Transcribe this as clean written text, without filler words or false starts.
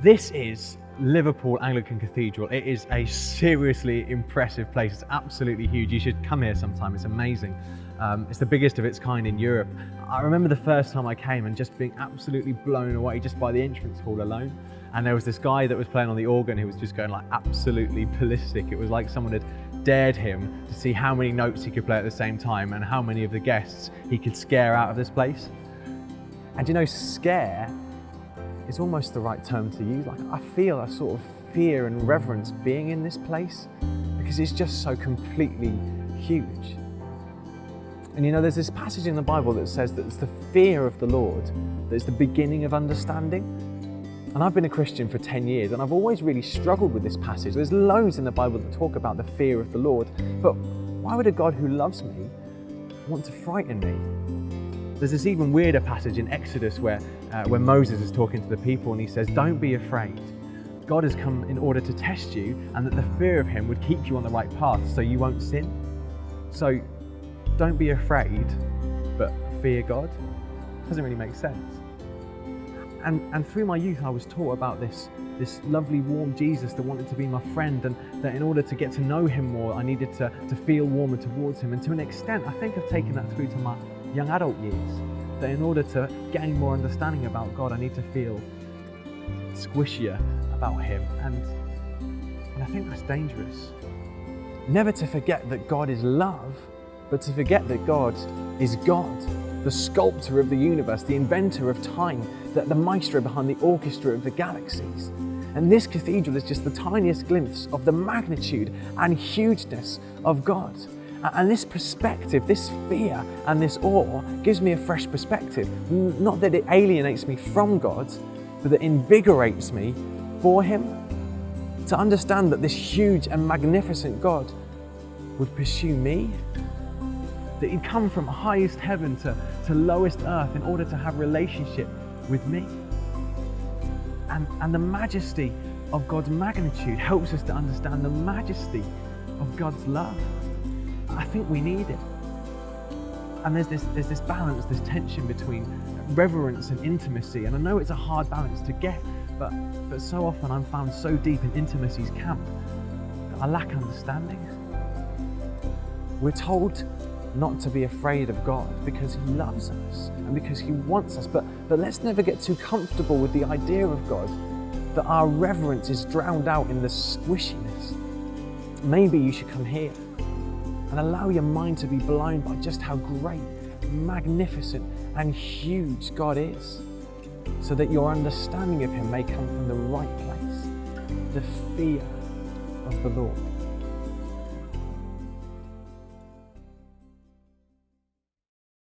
This is Liverpool Anglican Cathedral. It is a seriously impressive place. It's absolutely huge. You should come here sometime. It's amazing. It's the biggest of its kind in Europe. I remember the first time I came and just being absolutely blown away just by the entrance hall alone. And there was this guy that was playing on the organ who was just going like absolutely ballistic. It was like someone had dared him to see how many notes he could play at the same time and how many of the guests he could scare out of this place. And you know, scare is almost the right term to use. Like, I feel a sort of fear and reverence being in this place because it's just so completely huge. And you know, there's this passage in the Bible that says that it's the fear of the Lord that's the beginning of understanding. And I've been a Christian for 10 years and I've always really struggled with this passage. There's loads in the Bible that talk about the fear of the Lord, but why would a God who loves me want to frighten me? There's this even weirder passage in Exodus where Moses is talking to the people and he says, "Don't be afraid. God has come in order to test you, and that the fear of him would keep you on the right path so you won't sin." So don't be afraid, but fear God. Doesn't really make sense. And through my youth, I was taught about this lovely, warm Jesus that wanted to be my friend, and that in order to get to know him more, I needed to feel warmer towards him. And to an extent, I think I've taken that through to my young adult years, that in order to gain more understanding about God, I need to feel squishier about him. And I think that's dangerous. Never to forget that God is love, but to forget that God is God, the sculptor of the universe, the inventor of time, the maestro behind the orchestra of the galaxies. And this cathedral is just the tiniest glimpse of the magnitude and hugeness of God. And this perspective, this fear and this awe gives me a fresh perspective. Not that it alienates me from God, but that invigorates me for him. To understand that this huge and magnificent God would pursue me, that he'd come from highest heaven to lowest earth in order to have relationship with me. And the majesty of God's magnitude helps us to understand the majesty of God's love. I think we need it. And there's this balance, this tension between reverence and intimacy. And I know it's a hard balance to get, but so often I'm found so deep in intimacy's camp that I lack understanding. We're told not to be afraid of God because he loves us and because he wants us. But let's never get too comfortable with the idea of God, that our reverence is drowned out in the squishiness. Maybe you should come here and allow your mind to be blown by just how great, magnificent and huge God is, so that your understanding of him may come from the right place, the fear of the Lord.